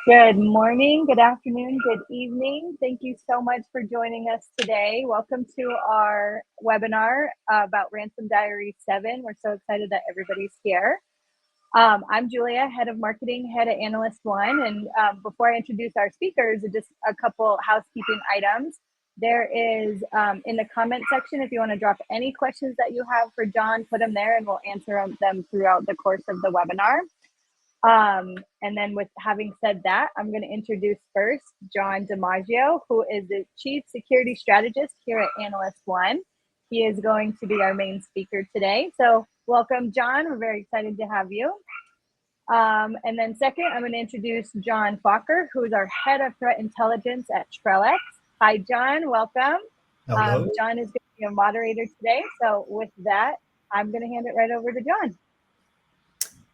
Good morning, good afternoon, good evening. Thank you so much for joining us today. Welcome to our webinar about Ransom Diaries 7. We're so excited that everybody's here. I'm Julia, head of marketing, head of Analyst One. And before I introduce our speakers, just a couple housekeeping items. There is in the comment section, if you want to drop any questions that you have for John, put them there and we'll answer them throughout the course of the webinar. And then with having said that, I'm going to introduce first John DiMaggio, who is the Chief Security Strategist here at Analyst One. He is going to be our main speaker today. So welcome, John. We're very excited to have you. And then second, I'm going to introduce John Fokker, who is our Head of Threat Intelligence at Trellix. Hi, John. Welcome. Hello. John is going to be a moderator today. So with that, I'm going to hand it right over to John.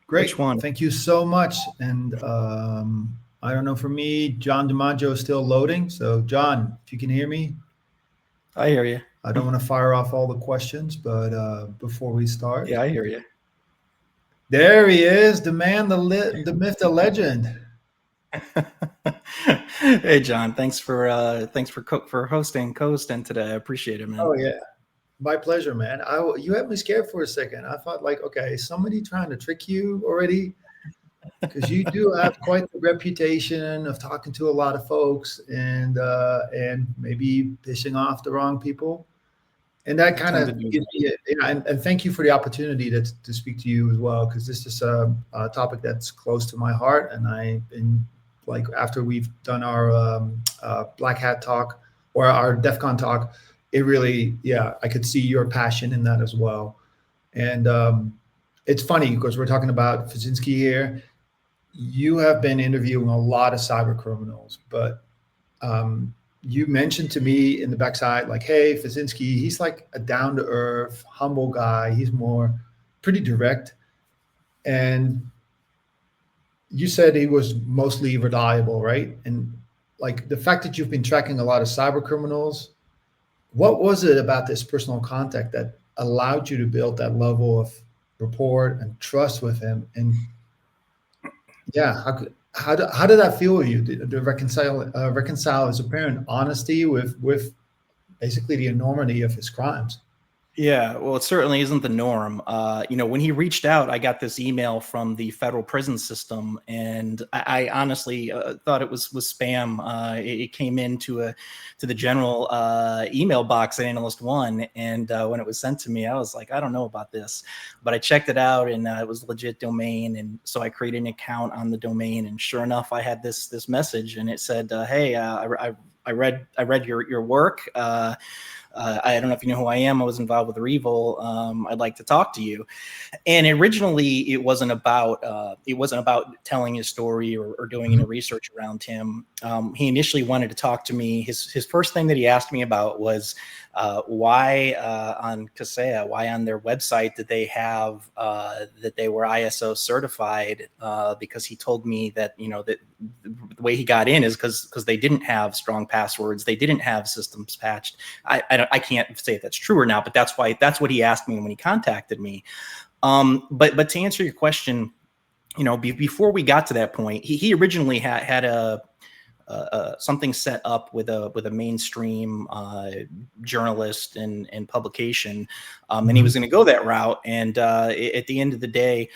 Great. Which one? Thank you so much. And I don't know, for me, John DiMaggio is still loading. So John, if you can hear me. I hear you. I don't want to fire off all the questions, but before we start. Yeah, I hear you. There he is, the man, the myth, the legend. Hey, John, thanks for co-hosting today. I appreciate it, man. Oh, yeah. My pleasure, man. You had me scared for a second. I thought, like, okay, is somebody trying to trick you already? Because you do have quite the reputation of talking to a lot of folks and maybe pissing off the wrong people. And that kind of gives me, and thank you for the opportunity to speak to you as well, because this is a topic that's close to my heart. And I've been, like, after we've done our Black Hat talk or our DEF CON talk, it really, I could see your passion in that as well. And it's funny because we're talking about Vasinskyi here. You have been interviewing a lot of cyber criminals, but you mentioned to me in the backside, like, hey, Vasinskyi, he's like a down-to-earth, humble guy. He's pretty direct. And you said he was mostly reliable, right? And like the fact that you've been tracking a lot of cyber criminals, what was it about this personal contact that allowed you to build that level of rapport and trust with him? And how did that feel with you? To reconcile his apparent honesty with basically the enormity of his crimes? Yeah, well, it certainly isn't the norm. When he reached out, I got this email from the federal prison system, and I honestly thought it was spam. It came into the general email box at Analyst One, and when it was sent to me, I was like, I don't know about this, but I checked it out, and it was a legit domain, and so I created an account on the domain, and sure enough, I had this message, and it said, "Hey, I read your work." I don't know if you know who I am. I was involved with REvil. I'd like to talk to you. And originally, it wasn't about telling his story or doing any research around him. He initially wanted to talk to me. His first thing that he asked me about was why on Kaseya, why on their website did they have that they were ISO certified? Because he told me that that the way he got in is because they didn't have strong passwords, they didn't have systems patched. I can't say if that's true or not, but that's what he asked me when he contacted me. But to answer your question, before we got to that point, he originally had something set up with a mainstream journalist and publication, and he was going to go that route. And at the end of the day,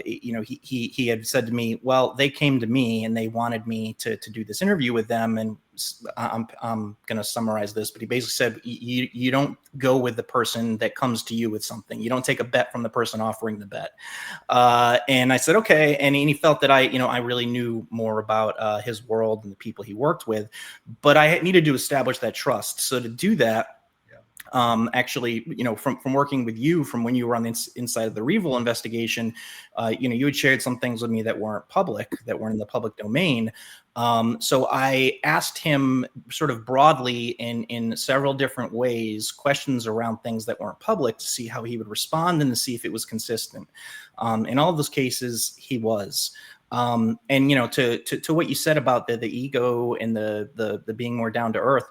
he had said to me, well, they came to me and they wanted me to do this interview with them. And I'm going to summarize this, but he basically said, you don't go with the person that comes to you with something. You don't take a bet from the person offering the bet. And I said, okay. And he felt that I really knew more about his world and the people he worked with, but I needed to establish that trust. So to do that, actually, from working with you, from when you were on the inside of the REvil investigation, you had shared some things with me that weren't public, that weren't in the public domain. So I asked him sort of broadly in several different ways, questions around things that weren't public to see how he would respond and to see if it was consistent. In all of those cases, he was. And to what you said about the ego and the being more down to earth,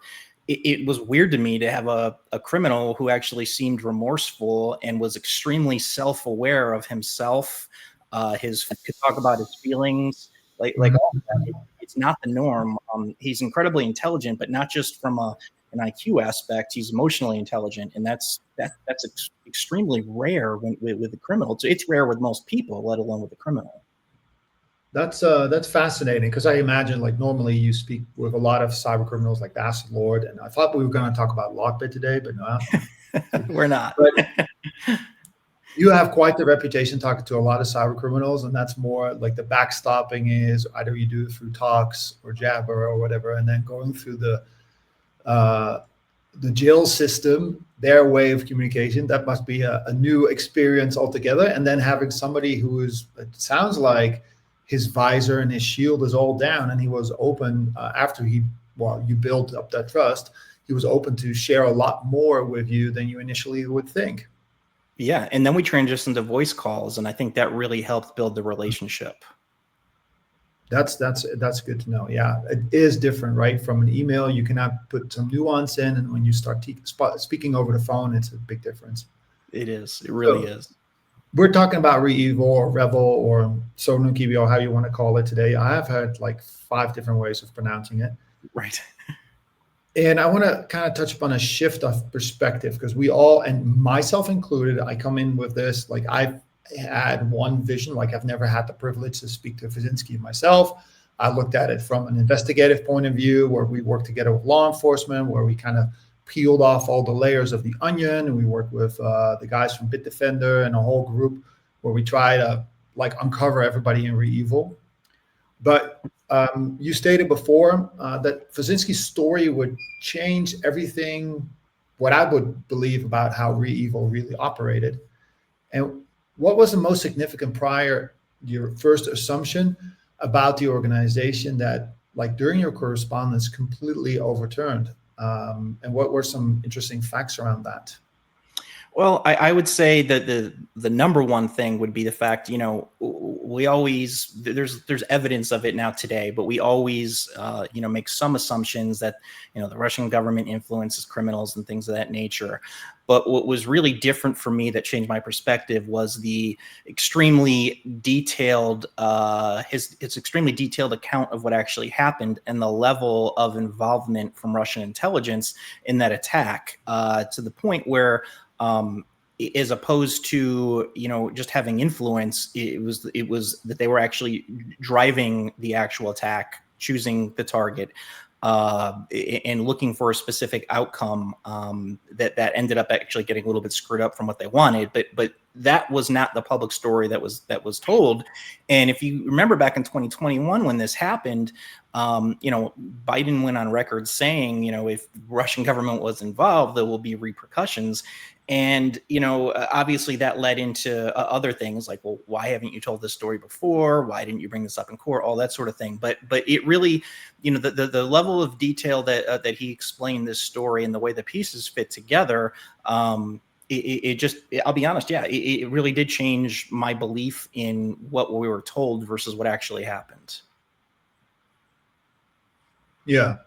it was weird to me to have a criminal who actually seemed remorseful and was extremely self-aware of himself. Could talk about his feelings, like all of that. it's not the norm. He's incredibly intelligent, but not just from an IQ aspect. He's emotionally intelligent, and that's extremely rare with the criminal. It's rare with most people, let alone with the criminal. That's fascinating, because I imagine, like, normally you speak with a lot of cyber criminals like the Acid Lord, and I thought we were going to talk about Lockbit today, but no. We're not. But you have quite the reputation talking to a lot of cyber criminals, and that's more like the backstopping is either you do it through talks or Jabber or whatever, and then going through the jail system, their way of communication. That must be a new experience altogether. And then having somebody who is, it sounds like his visor and his shield is all down, and he was open after you built up that trust. He was open to share a lot more with you than you initially would think. Yeah, and then we transitioned to voice calls, and I think that really helped build the relationship. That's good to know. Yeah, it is different, right? From an email, you cannot put some nuance in, and when you start speaking over the phone, it's a big difference. It is. It really is. We're talking about REvil or REvil or Sonukibio, how you want to call it today. I have had like 5 different ways of pronouncing it. Right. And I want to kind of touch upon a shift of perspective, because we all, and myself included, I come in with this, like, I've had one vision, like I've never had the privilege to speak to Vasinskyi myself. I looked at it from an investigative point of view, where we work together with law enforcement, where we kind of peeled off all the layers of the onion, and we work with the guys from Bitdefender and a whole group where we try to like uncover everybody in REvil. But you stated before that Vasinskyi's story would change everything, what I would believe about how REvil really operated. And what was the most significant prior, your first assumption about the organization that, like, during your correspondence completely overturned? And what were some interesting facts around that? Well, I would say that the number one thing would be the fact, we always, there's evidence of it now today, but we always, make some assumptions that, the Russian government influences criminals and things of that nature. But what was really different for me that changed my perspective was the extremely detailed, his extremely detailed account of what actually happened and the level of involvement from Russian intelligence in that attack, to the point where, as opposed to, just having influence, it was that they were actually driving the actual attack, choosing the target, and looking for a specific outcome, that ended up actually getting a little bit screwed up from what they wanted. But that was not the public story that was told. And if you remember back in 2021 when this happened, Biden went on record saying, if Russian government was involved, there will be repercussions. And, obviously that led into other things like, well, why haven't you told this story before? Why didn't you bring this up in court? All that sort of thing. But it really, the level of detail that he explained this story and the way the pieces fit together, it just, I'll be honest, yeah, it really did change my belief in what we were told versus what actually happened. Yeah.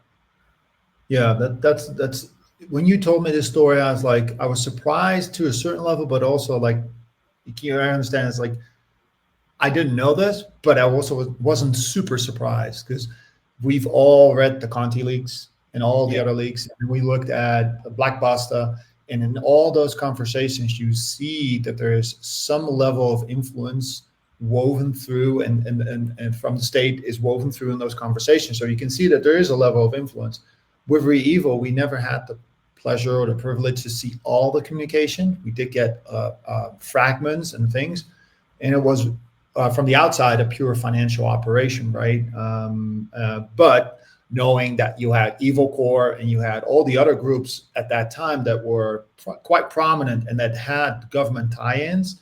That's when you told me this story, I was surprised to a certain level, but also, like, I understand, it's like, I didn't know this, but I also wasn't super surprised, because we've all read the Conti leaks and all the other leaks, and we looked at Black Basta, and in all those conversations, you see that there is some level of influence woven through, and from the state is woven through in those conversations. So you can see that there is a level of influence. With REvil, we never had the pleasure or the privilege to see all the communication. We did get fragments and things, and it was from the outside a pure financial operation, right? But knowing that you had Evil Core and you had all the other groups at that time that were quite prominent and that had government tie-ins,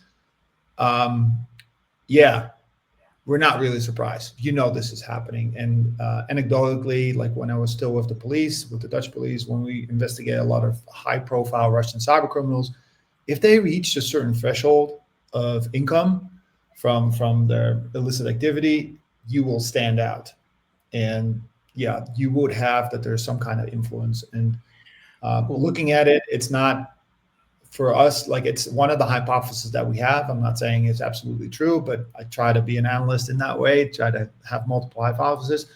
we're not really surprised. This is happening. And anecdotally, like when I was still with the police, with the Dutch police, when we investigate a lot of high-profile Russian cyber criminals, if they reached a certain threshold of income from their illicit activity, you will stand out. And yeah, you would have that there's some kind of influence. And looking at it, it's not, for us, like, it's one of the hypotheses that we have. I'm not saying it's absolutely true, but I try to be an analyst in that way, try to have multiple hypotheses.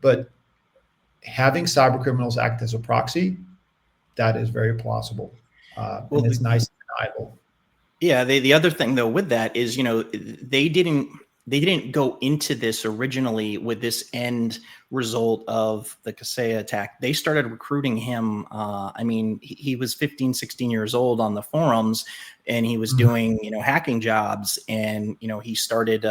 But having cyber criminals act as a proxy, that is very plausible. Well, And it's nice and deniable. yeah, the other thing though with that is, they didn't go into this originally with this end result of the Kaseya attack. They started recruiting him. I mean, he was 15, 16 years old on the forums, and he was doing, hacking jobs, and, he started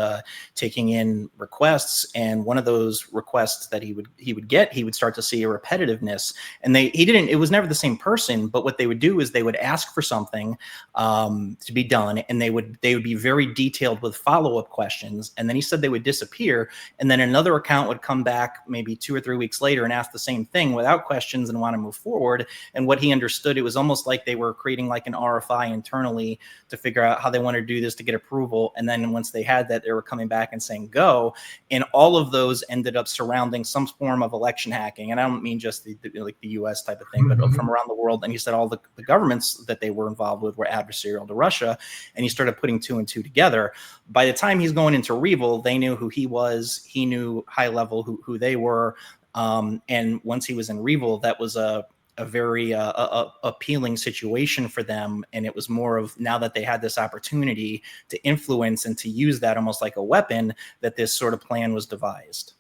taking in requests. And one of those requests that he would get, he would start to see a repetitiveness. And it was never the same person, but what they would do is they would ask for something to be done, and they would be very detailed with follow-up questions. And then he said they would disappear, and then another account would come back maybe 2 or 3 weeks later and ask the same thing without questions and want to move forward. And what he understood, it was almost like they were creating like an RFI internally to figure out how they wanted to do this to get approval. And then once they had that, they were coming back and saying go. And all of those ended up surrounding some form of election hacking. And I don't mean just the US type of thing, but from around the world. And he said all the governments that they were involved with were adversarial to Russia. And he started putting 2 and 2 together. By the time he's going into REvil, they knew who he was. He knew high level who they were. And once he was in REvil, that was a very appealing situation for them. And it was more of, now that they had this opportunity to influence and to use that almost like a weapon, that this sort of plan was devised.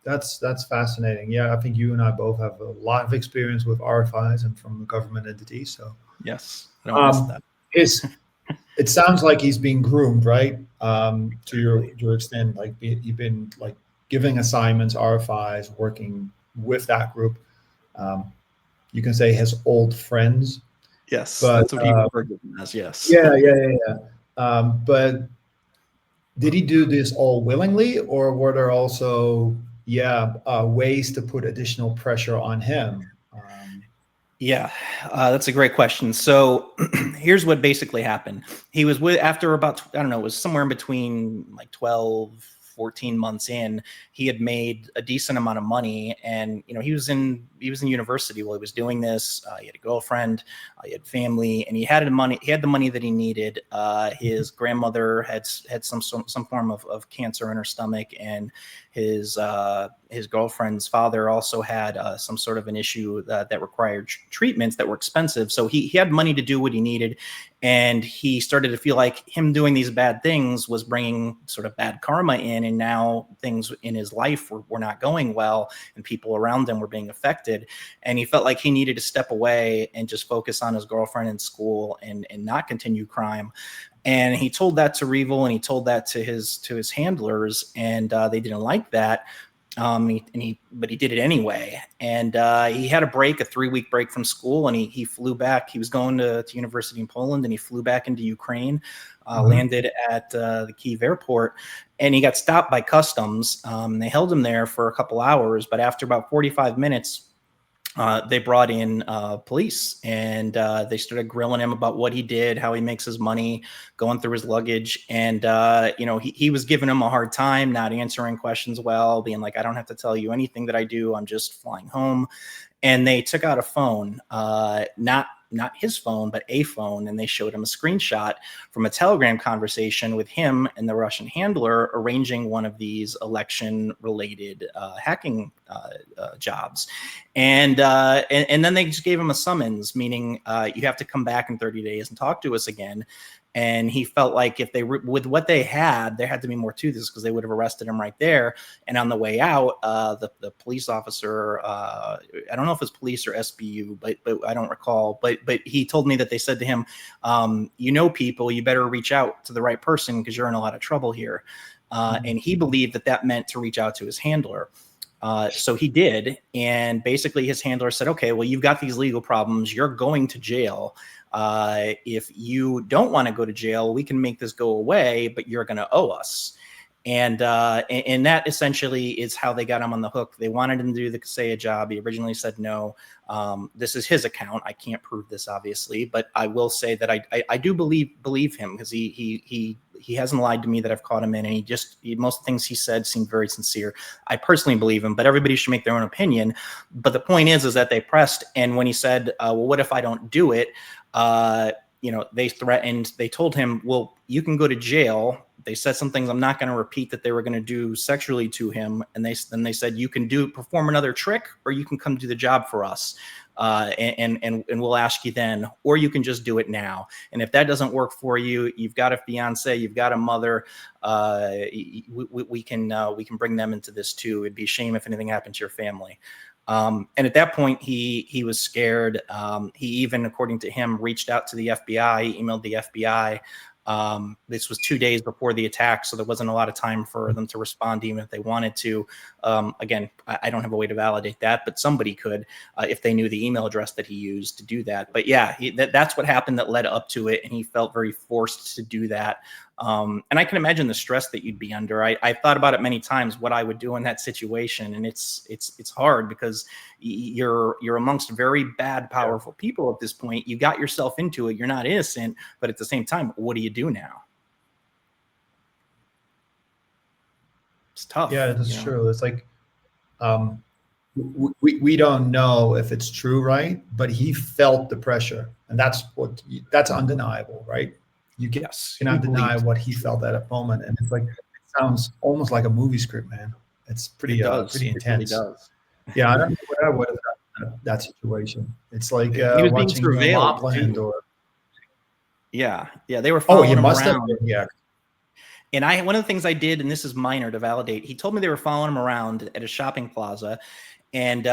That's fascinating. Yeah, I think you and I both have a lot of experience with RFIs and from government entities. So yes, I don't miss that. It sounds like he's being groomed, right? To your extent, like you've been like giving assignments, RFIs, working with that group. You can say his old friends. Yes, but, that's what he referred to them as. Yes. Yeah. But did he do this all willingly, or were there also ways to put additional pressure on him? Yeah, that's a great question. So here's what basically happened. He was after about, I don't know, it was somewhere in between like 12, 14 months in, he had made a decent amount of money. And, he was in university while he was doing this. He had a girlfriend, he had family, and he had the money that he needed. His grandmother had some form of cancer in her stomach, and his girlfriend's father also had some sort of an issue that required treatments that were expensive. So he had money to do what he needed. And he started to feel like him doing these bad things was bringing sort of bad karma in. And now things in his life were not going well, and people around him were being affected. And he felt like he needed to step away and just focus on his girlfriend and school and not continue crime. And he told that to REvil, and he told that to his handlers, and they didn't like that. But he did it anyway. And he had a 3-week break from school, and he flew back. He was going to university in Poland, and he flew back into Ukraine, landed at the Kyiv airport, and he got stopped by customs. They held him there for a couple hours, but after about 45 minutes, they brought in police, and they started grilling him about what he did, how he makes his money, going through his luggage. And, he was giving him a hard time, not answering questions well, being like, I don't have to tell you anything that I do. I'm just flying home. And they took out a phone, not his phone, but a phone. And they showed him a screenshot from a Telegram conversation with him and the Russian handler arranging one of these election-related hacking jobs. And then they just gave him a summons, meaning you have to come back in 30 days and talk to us again. And he felt like if with what they had, there had to be more to this, because they would have arrested him right there. And on the way out, the police officer, I don't know if it's police or SBU, but I don't recall. But he told me that they said to him, people, you better reach out to the right person, because you're in a lot of trouble here. And he believed that meant to reach out to his handler. So he did. And basically his handler said, okay, well, you've got these legal problems. You're going to jail. If you don't want to go to jail, we can make this go away, but you're going to owe us. And that essentially is how they got him on the hook. They wanted him to do the Kaseya job. He originally said no. This is his account. I can't prove this, obviously, but I will say that I do believe him, because he hasn't lied to me that I've caught him in, and most things he said seemed very sincere. I personally believe him, but everybody should make their own opinion. But the point is that they pressed, and when he said, well, what if I don't do it? They threatened. They told him, well, you can go to jail, They said some things I'm not going to repeat that they were going to do sexually to him. And then they said, you can perform another trick, or you can come do the job for us. And we'll ask you then, or you can just do it now. And if that doesn't work for you, you've got a fiance, you've got a mother, we can bring them into this too. It'd be a shame if anything happened to your family. And at that point, he was scared. He even, according to him, reached out to the FBI, emailed the FBI. This was 2 days before the attack, so there wasn't a lot of time for them to respond, even if they wanted to. Again, I don't have a way to validate that, but somebody could if they knew the email address that he used to do that. But yeah, that's what happened that led up to it, and he felt very forced to do that. And I can imagine the stress that you'd be under. I've thought about it many times, what I would do in that situation, and it's hard because you're amongst very bad, powerful people at this point. You got yourself into it. You're not innocent, but at the same time, what do you do now? It's tough. Yeah, that's true. It's like we don't know if it's true, right? But he felt the pressure, and that's undeniable, right? You cannot deny what he felt at that moment, and it's like, it sounds almost like a movie script, man. It's pretty intense. It really does. Yeah, I don't know what I would have done in that situation. It's like watching Mobland or. Yeah, they were following him around. Yeah. And one of the things I did, and this is minor to validate, he told me they were following him around at a shopping plaza. And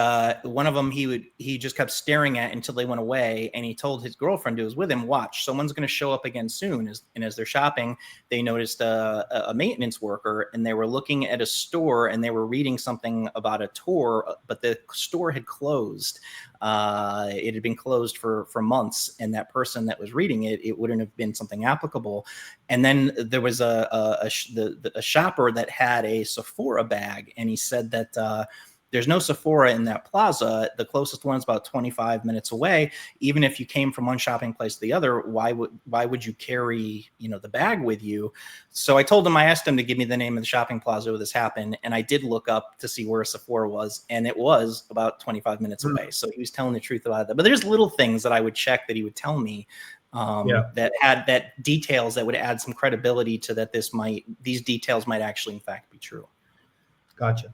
one of them he just kept staring at until they went away. And he told his girlfriend who was with him, watch, someone's going to show up again soon. And as they're shopping, they noticed a maintenance worker, and they were looking at a store, and they were reading something about a tour, but the store had closed. It had been closed for months, and that person that was reading it wouldn't have been something applicable. And then there was a shopper that had a Sephora bag, and he said that there's no Sephora in that plaza. The closest one's about 25 minutes away. Even if you came from one shopping place to the other, why would you carry, the bag with you? So I asked him to give me the name of the shopping plaza where this happened. And I did look up to see where Sephora was, and it was about 25 minutes away. So he was telling the truth about that. But there's little things that I would check that he would tell me that had that details that would add some credibility to that these details might actually in fact be true. Gotcha.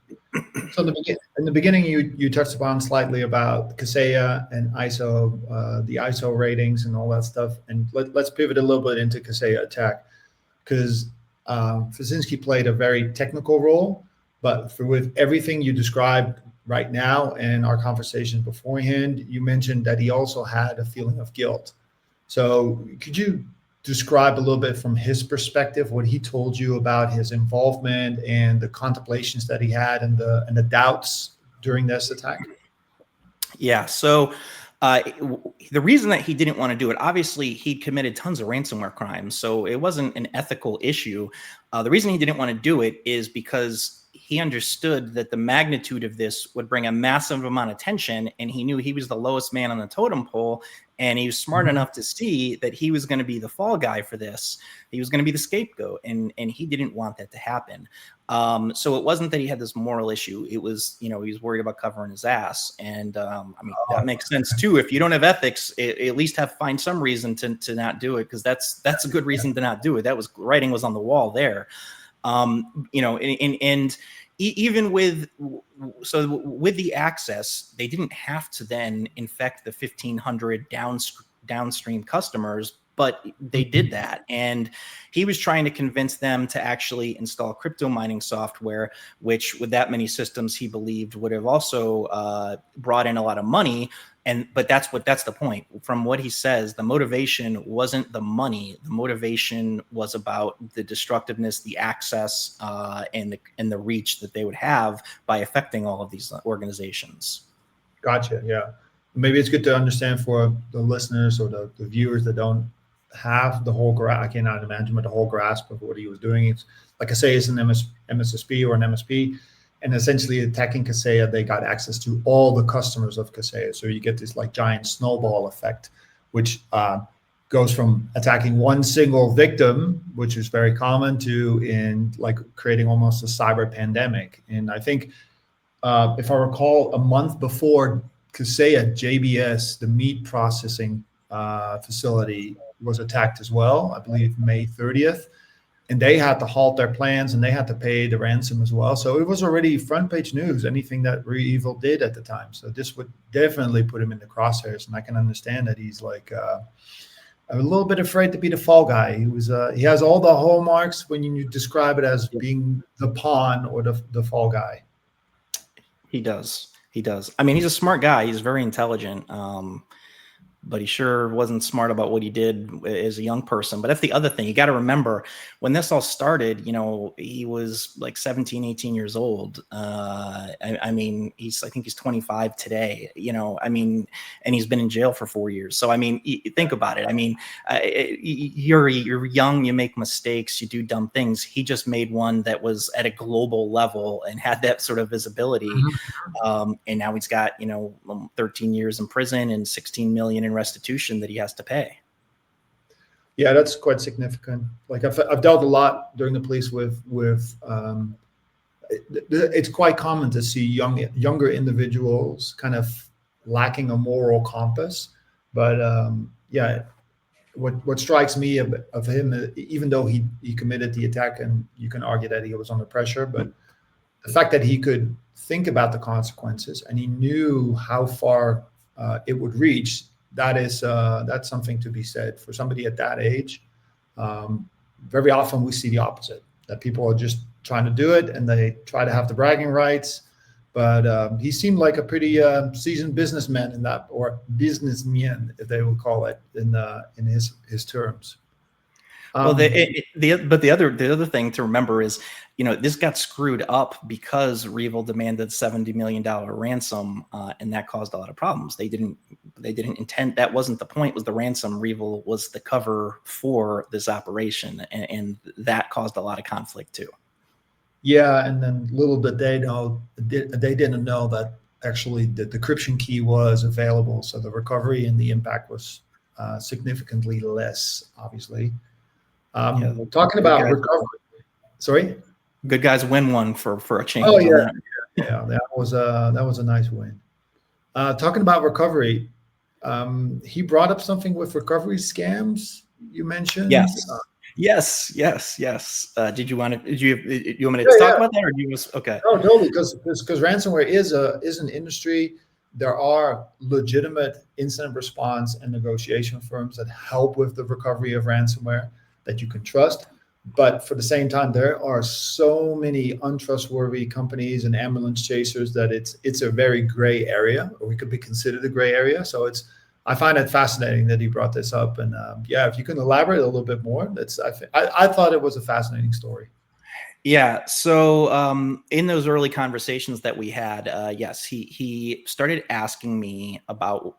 So in the beginning, you touched upon slightly about Kaseya and ISO, the ISO ratings and all that stuff. And let's pivot a little bit into Kaseya attack, because Vasinskyi played a very technical role, but with everything you described right now and our conversations beforehand, you mentioned that he also had a feeling of guilt. So could you describe a little bit from his perspective what he told you about his involvement and the contemplations that he had and the doubts during this attack? Yeah. So the reason that he didn't want to do it, obviously he committed tons of ransomware crimes, so it wasn't an ethical issue. The reason he didn't want to do it is because he understood that the magnitude of this would bring a massive amount of attention, and he knew he was the lowest man on the totem pole, and he was smart enough to see that he was going to be the fall guy for this. He was going to be the scapegoat, and he didn't want that to happen. So it wasn't that he had this moral issue. It was, he was worried about covering his ass. And that makes sense too. If you don't have ethics, at least find some reason to not do it, because that's a good reason to not do it. That was, writing was on the wall there. Even with the access, they didn't have to then infect the 1,500 downstream customers, but they did that. And he was trying to convince them to actually install crypto mining software, which with that many systems, he believed would have also brought in a lot of money. But that's the point. From what he says, the motivation wasn't the money. The motivation was about the destructiveness, the access, and the reach that they would have by affecting all of these organizations. Gotcha. Yeah. Maybe it's good to understand for the listeners or the viewers that don't have the whole grasp. I cannot imagine the whole grasp of what he was doing. It's like I say, it's an MSSP or an MSP. And essentially attacking Kaseya, they got access to all the customers of Kaseya. So you get this like giant snowball effect, which goes from attacking one single victim, which is very common, to in like creating almost a cyber pandemic. And I think if I recall, a month before Kaseya, JBS, the meat processing facility, was attacked as well. I believe May 30th. and they had to halt their plans and they had to pay the ransom as well. So it was already front page news, anything that REvil did at the time. So this would definitely put him in the crosshairs. And I can understand that he's like a little bit afraid to be the fall guy. He has all the hallmarks when you describe it as being the pawn or the fall guy. He does. He does. I mean, he's a smart guy. He's very intelligent. But he sure wasn't smart about what he did as a young person. But that's the other thing. You got to remember, when this all started, you know, he was like 17, 18 years old. I mean, I think he's 25 today, you know, I mean, and he's been in jail for 4 years. So, I mean, think about it. I mean, you're young, you make mistakes, you do dumb things. He just made one that was at a global level and had that sort of visibility. And now he's got, you know, 13 years in prison and 16 million in restitution that he has to pay. Yeah, that's quite significant. Like I've dealt a lot during the police with it's quite common to see younger individuals kind of lacking a moral compass. But yeah, what strikes me of him, even though he committed the attack, and you can argue that he was under pressure, but the fact that he could think about the consequences and he knew how far it would reach, that's something to be said for somebody at that age. Very often we see the opposite, that people are just trying to do it and they try to have the bragging rights. But he seemed like a pretty seasoned businessman in that, or businessman, if they would call it in his terms. Well, the other thing to remember is, you know, this got screwed up because REvil demanded $70 million ransom, and that caused a lot of problems. They didn't intend, that wasn't the point, was the ransom. REvil was the cover for this operation, and that caused a lot of conflict too. Yeah, and then little did they know, they didn't know that actually the decryption key was available, so the recovery and the impact was significantly less, obviously. Talking about recovery. Sorry? Good guys win one for a change. Oh yeah, yeah, that was a nice win. Talking about recovery, he brought up something with recovery scams. You mentioned. Yes. Did you want me to talk about that, or do you just okay? No, totally, because ransomware is an industry. There are legitimate incident response and negotiation firms that help with the recovery of ransomware that you can trust. But for the same time, there are so many untrustworthy companies and ambulance chasers that it's a very gray area, or we could be considered a gray area. So I find it fascinating that he brought this up. And yeah, if you can elaborate a little bit more, I thought it was a fascinating story. Yeah. So in those early conversations that we had, yes, he started asking me about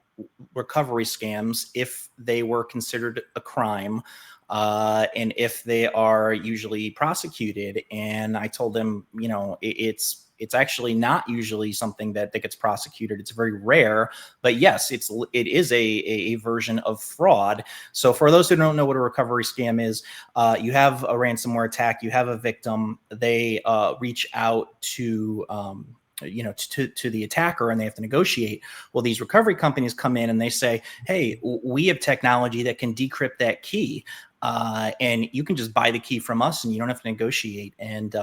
recovery scams, if they were considered a crime, and if they are usually prosecuted. And I told him, you know, it's actually not usually something that gets prosecuted. It's very rare, but yes, it is a version of fraud. So for those who don't know what a recovery scam is, you have a ransomware attack, you have a victim, they reach out to to the attacker, and they have to negotiate. Well, these recovery companies come in and they say, hey, we have technology that can decrypt that key. And you can just buy the key from us and you don't have to negotiate. And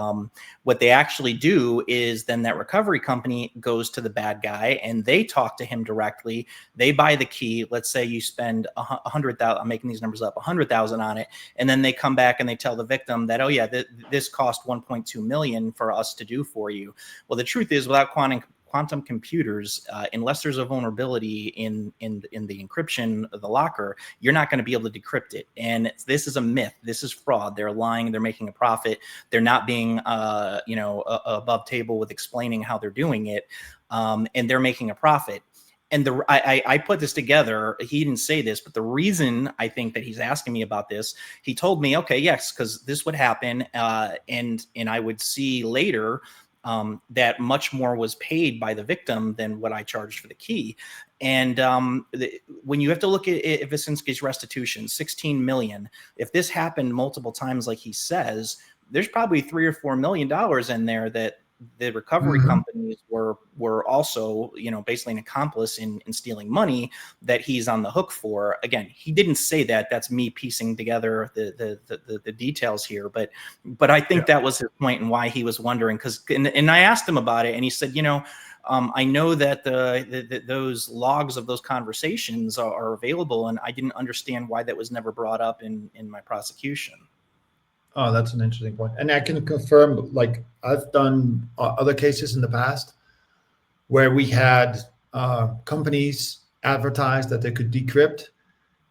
what they actually do is then that recovery company goes to the bad guy and they talk to him directly. They buy the key. Let's say you spend $100,000, I'm making these numbers up, $100,000 on it. And then they come back and they tell the victim that, oh yeah, this cost 1.2 million for us to do for you. Well, the truth is, without quantum computers, unless there's a vulnerability in the encryption of the locker, you're not going to be able to decrypt it. And this is a myth. This is fraud. They're lying. They're making a profit. They're not being, above table with explaining how they're doing it, and they're making a profit. And I put this together. He didn't say this, but the reason I think that he's asking me about this, he told me, okay, yes, because this would happen, and I would see later that much more was paid by the victim than what I charged for the key. And when you have to look at Vasinskyi's restitution, 16 million, if this happened multiple times, like he says, there's probably $3 or $4 million in there that the recovery companies were also, basically an accomplice in stealing money that he's on the hook for. Again, he didn't say that. That's me piecing together the details here. But I think that was his point and why he was wondering. And I asked him about it, and he said, I know that those logs of those conversations are available, and I didn't understand why that was never brought up in my prosecution. Oh, that's an interesting point. And I can confirm, like, I've done other cases in the past where we had companies advertise that they could decrypt.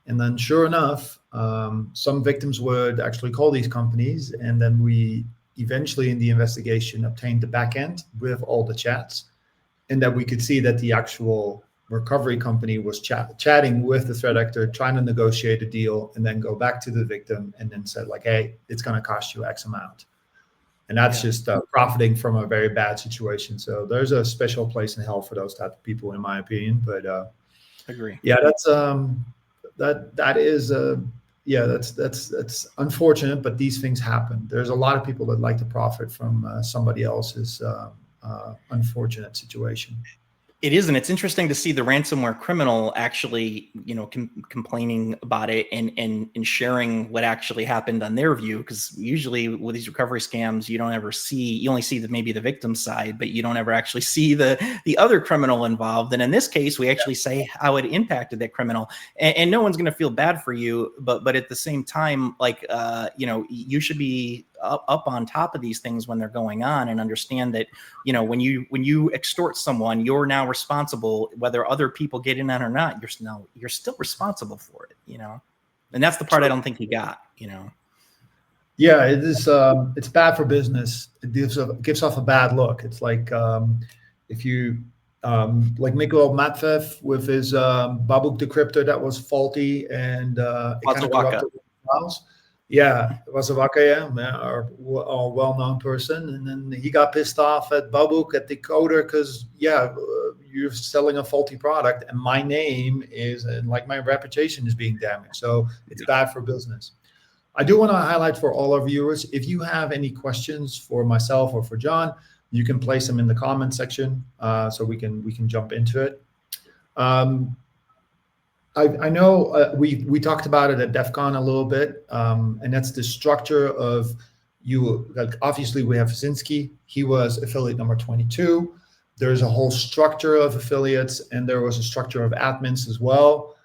And then sure enough, some victims would actually call these companies. And then we eventually in the investigation obtained the back end with all the chats. And that we could see that the actual recovery company was chatting with the threat actor, trying to negotiate a deal, and then go back to the victim and then said, like, hey, it's going to cost you X amount. And that's just profiting from a very bad situation. So there's a special place in hell for those type of people, in my opinion. But agree. Yeah, that's unfortunate, but these things happen. There's a lot of people that like to profit from somebody else's unfortunate situation. It is, and it's interesting to see the ransomware criminal actually, complaining about it and sharing what actually happened on their view. Because usually with these recovery scams, you only see maybe the victim side, but you don't ever actually see the other criminal involved. And in this case, we actually say how it impacted that criminal, and no one's going to feel bad for you. But at the same time, like, you should be up on top of these things when they're going on, and understand that, when you extort someone, you're now responsible, whether other people get in on or not. You're still responsible for it, and that's the part I don't think he got. Yeah, it is. It's bad for business. It gives off a bad look. It's like if you like Mikhail Matveev with his Babuk decryptor that was faulty, and it kind of corrupted the files. Yeah, Vasinskyi, our well-known person, and then he got pissed off at Babuk, at the coder, because you're selling a faulty product, and my name is, and like, my reputation is being damaged. So it's bad for business. I do want to highlight for all our viewers, if you have any questions for myself or for John, you can place them in the comment section, so we can jump into it. I know we talked about it at DEF CON a little bit, and that's the structure of you. Like, obviously, we have Vasinskyi. He was affiliate number 22. There's a whole structure of affiliates, and there was a structure of admins as well.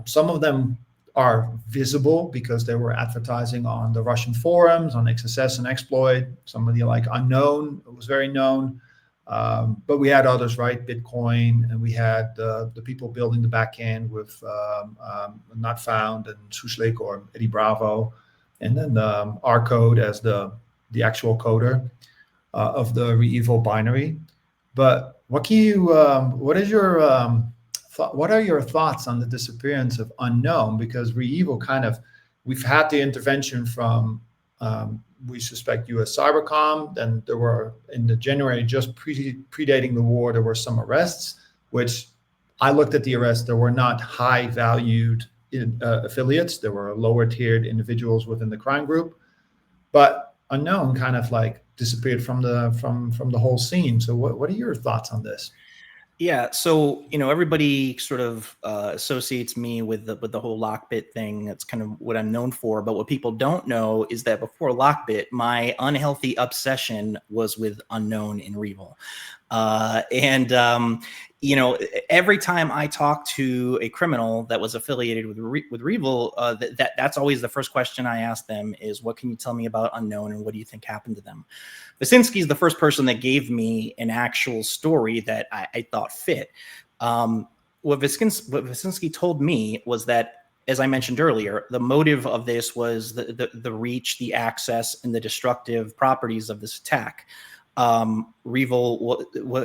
Some of them are visible because they were advertising on the Russian forums, on XSS and Exploit. Somebody like Unknown was very known. But we had others, right? Bitcoin, and we had the people building the backend with Not Found and Sushlek or Eddie Bravo, and then our code as the actual coder of the REvil binary. But what are your thoughts on the disappearance of Unknown? Because REvil we've had the intervention from we suspect U.S. Cybercom. Then there were, in the January, just predating the war, there were some arrests, which I looked at the arrests. There were not high valued affiliates. There were lower tiered individuals within the crime group, but Unknown kind of like disappeared from the whole scene. So what are your thoughts on this? Yeah, so everybody sort of associates me with the whole Lockbit thing. That's kind of what I'm known for. But what people don't know is that before Lockbit, my unhealthy obsession was with Unknown in REvil. Every time I talk to a criminal that was affiliated with REvil, that's always the first question I ask them is, what can you tell me about Unknown, and what do you think happened to them? Vasinskyi is the first person that gave me an actual story that I thought fit. What Vasinskyi told me was that, as I mentioned earlier, the motive of this was the reach, the access, and the destructive properties of this attack. REvil,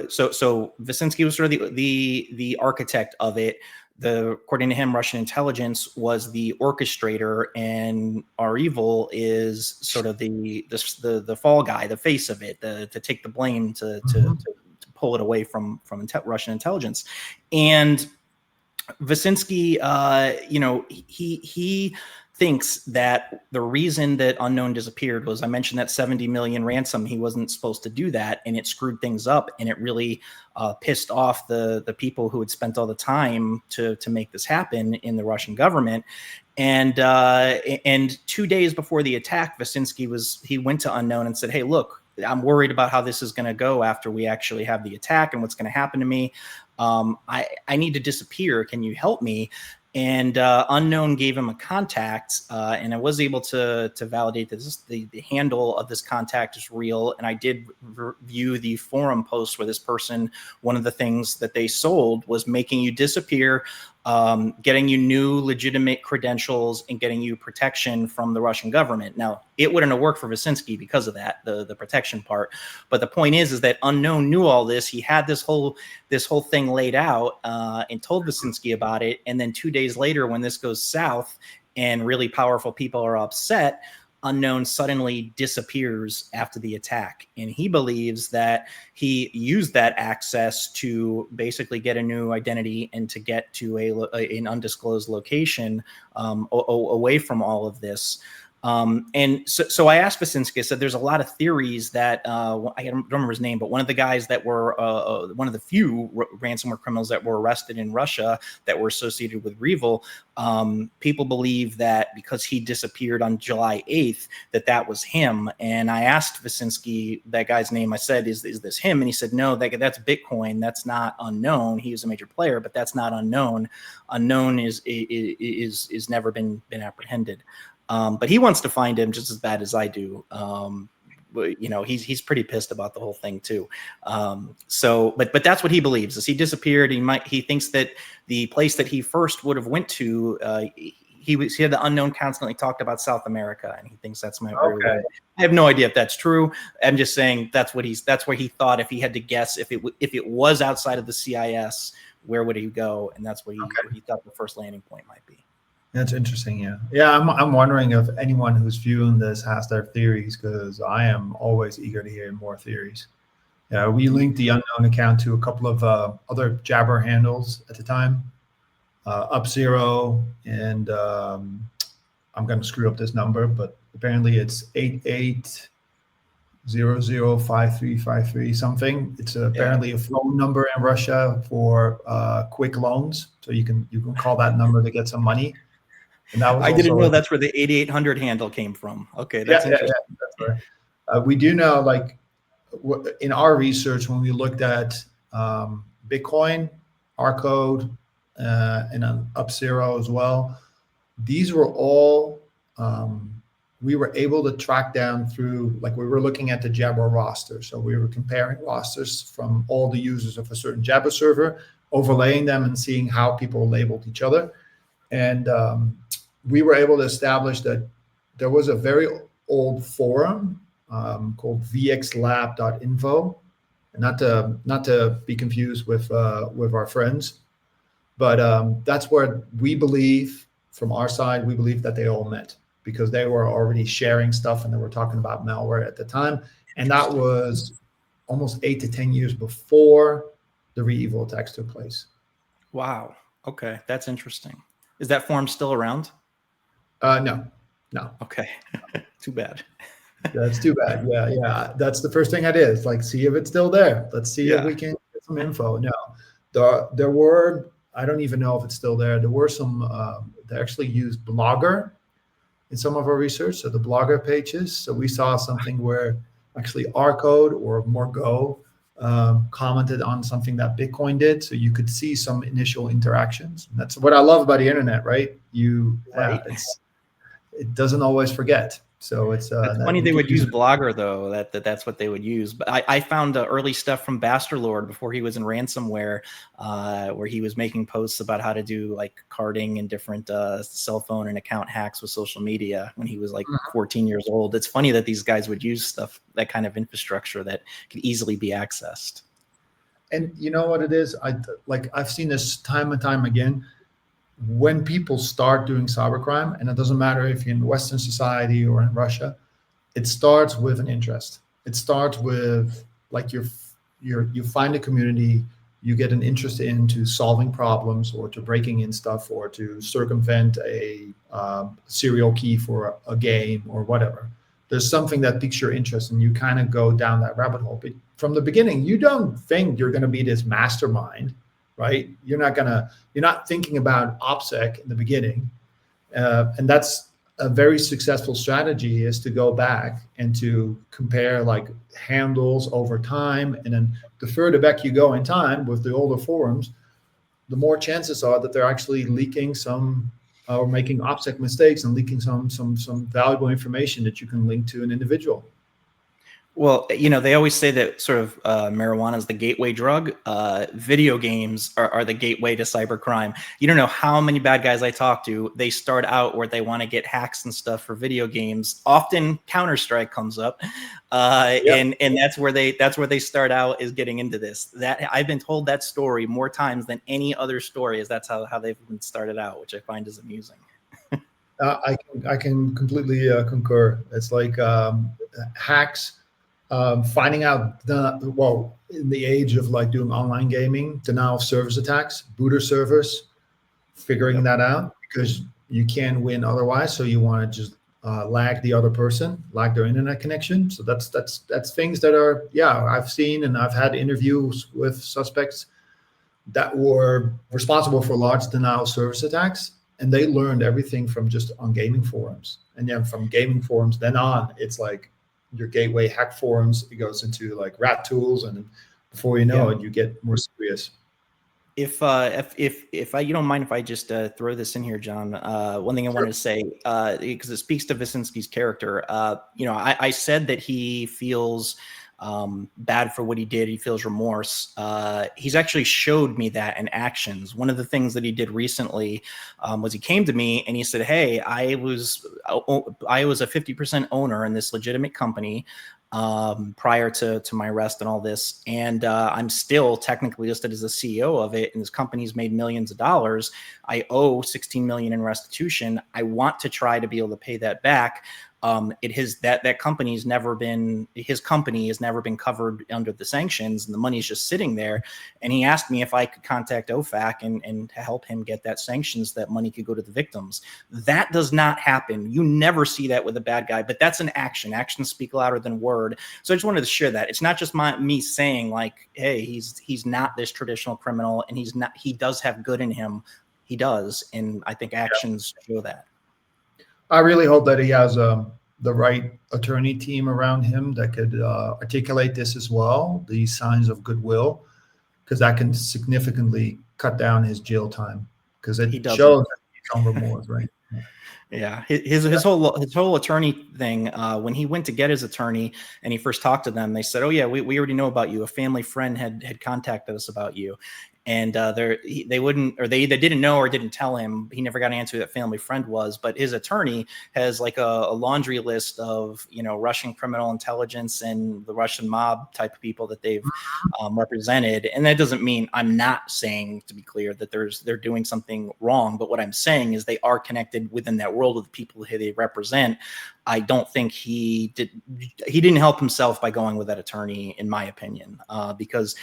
so Vasinskyi was sort of the architect of it. According to him, Russian intelligence was the orchestrator, and REvil is sort of the fall guy, the face of it, to take the blame, to pull it away from Russian intelligence. And Vasinskyi, he thinks that the reason that Unknown disappeared was, I mentioned that 70 million ransom. He wasn't supposed to do that, and it screwed things up, and it really pissed off the people who had spent all the time to make this happen in the Russian government. And 2 days before the attack, Vasinskyi went to Unknown and said, "Hey, look, I'm worried about how this is going to go after we actually have the attack and what's going to happen to me. I need to disappear. Can you help me?" And Unknown gave him a contact, and I was able to validate that the handle of this contact is real. And I did view the forum post where this person, one of the things that they sold was making you disappear, getting you new legitimate credentials, and getting you protection from the Russian government. Now, it wouldn't have worked for Vasinskyi because of that, the protection part. But the point is that Unknown knew all this. He had this whole thing laid out and told Vasinskyi about it. And then 2 days later, when this goes south and really powerful people are upset, Unknown suddenly disappears after the attack. And he believes that he used that access to basically get a new identity and to get to an undisclosed location away from all of this. And so I asked Vasinskyi, I said, there's a lot of theories that, I don't remember his name, but one of the guys that were, one of the few ransomware criminals that were arrested in Russia that were associated with REvil, people believe that because he disappeared on July 8th, that was him. And I asked Vasinskyi, that guy's name, I said, is this him? And he said, no, that's Bitcoin. That's not Unknown. He was a major player, but that's not Unknown. Unknown is never been apprehended. But he wants to find him just as bad as I do. You know, he's pretty pissed about the whole thing too. But that's what he believes. As he disappeared, he thinks that the place that he first would have went to, he had the Unknown constantly talked about South America, and he thinks that's my. Okay. I have no idea if that's true. I'm just saying that's where he thought, if he had to guess, if it was outside of the CIS, where would he go? And that's where he thought the first landing point might be. That's interesting. Yeah. I'm wondering if anyone who's viewing this has their theories, because I am always eager to hear more theories. Yeah, we linked the Unknown account to a couple of other Jabber handles at the time, UpZero, and I'm going to screw up this number, but apparently it's 88005353 something. It's apparently a phone number in Russia for quick loans, so you can call that number to get some money. And that was I didn't know that's where the 8800 handle came from. Okay, that's interesting. Yeah, that's right. We do know, like, in our research, when we looked at Bitcoin, Rcode, and UpZero as well, these were all we were able to track down through, like, we were looking at the Jabber roster. So we were comparing rosters from all the users of a certain Jabber server, overlaying them and seeing how people labeled each other. And we were able to establish that there was a very old forum called vxlab.info, and not to be confused with our friends, but that's where we believe, from our side, we believe that they all met, because they were already sharing stuff and they were talking about malware at the time, and that was almost 8 to 10 years before the REvil attacks took place. Wow. Okay, that's interesting. Is that forum still around? No. Okay, too bad. That's too bad. Yeah. That's the first thing I did. It's like, see if it's still there. Let's see if we can get some info. No, there were, I don't even know if it's still there. There were some, they actually used Blogger in some of our research. So the Blogger pages. So we saw something where actually Rcode or Morgo commented on something that Bitcoin did. So you could see some initial interactions. And that's what I love about the internet, right? It doesn't always forget. So it's funny they would use Blogger, though. That's what they would use. But I found early stuff from Bastard before he was in Ransomware, where he was making posts about how to do, like, carding and different cell phone and account hacks with social media when he was like 14 years old. It's funny that these guys would use stuff, that kind of infrastructure that could easily be accessed. And you know what it is? I've seen this time and time again. When people start doing cybercrime, and it doesn't matter if you're in Western society or in Russia, it starts with an interest. It starts with, like, you find a community, you get an interest into solving problems or to breaking in stuff or to circumvent a serial key for a game or whatever. There's something that piques your interest and you kind of go down that rabbit hole. But from the beginning, you don't think you're going to be this mastermind, right? You're not thinking about OPSEC in the beginning. And that's a very successful strategy, is to go back and to compare like handles over time. And then the further back you go in time with the older forums, the more chances are that they're actually leaking some or making OPSEC mistakes and leaking some valuable information that you can link to an individual. Well, they always say that sort of marijuana is the gateway drug. Video games are the gateway to cybercrime. You don't know how many bad guys I talk to. They start out where they want to get hacks and stuff for video games. Often Counter-Strike comes up, and that's where they start out, is getting into this. That I've been told that story more times than any other story. Is that's how they've been started out, which I find is amusing. I can completely concur. It's like hacks. Finding out in the age of like doing online gaming, denial of service attacks, booter servers, figuring that out, because you can't win otherwise. So you want to just lag the other person, lag their internet connection. So that's things that are, I've seen, and I've had interviews with suspects that were responsible for large denial of service attacks, and they learned everything from just on gaming forums. And then from gaming forums, then on, it's like your gateway hack forums. It goes into like rat tools, and before you know it, you get more serious. If you don't mind if I just throw this in here, John, one thing I wanted to say, because it speaks to Vasinskyi's character. I said that he feels bad for what he did. He feels remorse. He's actually showed me that in actions. One of the things that he did recently was he came to me and he said, "Hey, I was a 50% owner in this legitimate company prior to my arrest and all this, and I'm still technically listed as the CEO of it, and this company's made millions of dollars. I owe 16 million in restitution. I want to try to be able to pay that back." That company's never been, his company has never been covered under the sanctions, and the money's just sitting there. And he asked me if I could contact OFAC and help him get that sanctions, that money could go to the victims. That does not happen. You never see that with a bad guy, but that's an action. Actions speak louder than word. So I just wanted to share that. It's not just me saying like, hey, he's not this traditional criminal, and he does have good in him. He does. And I think actions show that. I really hope that he has the right attorney team around him that could articulate this as well, these signs of goodwill, because that can significantly cut down his jail time, because it shows that he's on remorse, right? Yeah, his whole attorney thing. When he went to get his attorney and he first talked to them, they said, "Oh yeah, we already know about you. A family friend had contacted us about you." And they wouldn't, or they either didn't know or didn't tell him. He never got an answer who that family friend was. But his attorney has like a laundry list of Russian criminal intelligence and the Russian mob type of people that they've represented. And that doesn't mean, I'm not saying, to be clear, that they're doing something wrong. But what I'm saying is they are connected within that world of the people who they represent. I don't think he didn't help himself by going with that attorney, in my opinion, because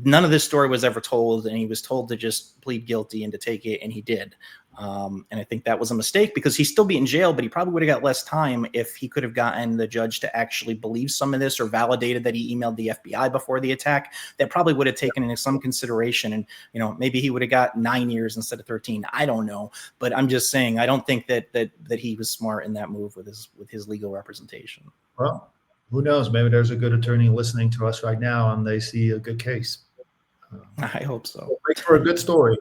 none of this story was ever told, and he was told to just plead guilty and to take it, and he did. And I think that was a mistake, because he'd still be in jail, but he probably would have got less time if he could have gotten the judge to actually believe some of this, or validated that he emailed the FBI before the attack. That probably would have taken into some consideration, and maybe he would have got 9 years instead of 13. I don't know, but I'm just saying I don't think that he was smart in that move with his legal representation. Well, who knows? Maybe there's a good attorney listening to us right now, and they see a good case. I hope so. Make for a good story.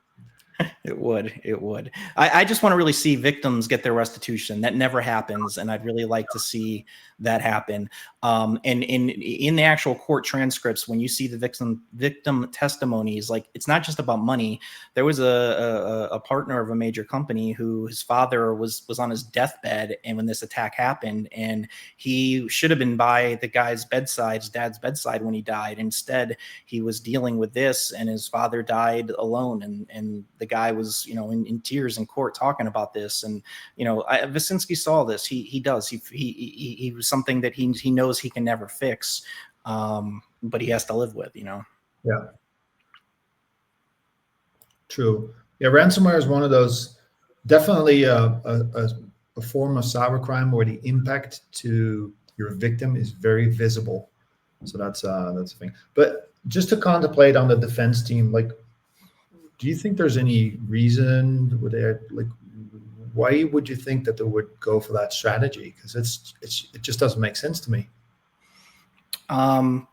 It would. I just want to really see victims get their restitution. That never happens, and I'd really like to see that happen. And in the actual court transcripts, when you see the victim testimonies, like, it's not just about money. There was a partner of a major company who his father was on his deathbed, and when this attack happened, and he should have been by the guy's bedside, his dad's bedside, when he died. Instead, he was dealing with this, and his father died alone, and the guy was in tears in court talking about this. And Vasinskyi saw this. He does. He was something that he knows he can never fix, but he has to live with. Yeah. True. Yeah, ransomware is one of those, definitely a form of cybercrime where the impact to your victim is very visible. So that's the thing. But just to contemplate on the defense team, like, do you think there's any reason would they, like, why would you think that they would go for that strategy? Because it just doesn't make sense to me. Let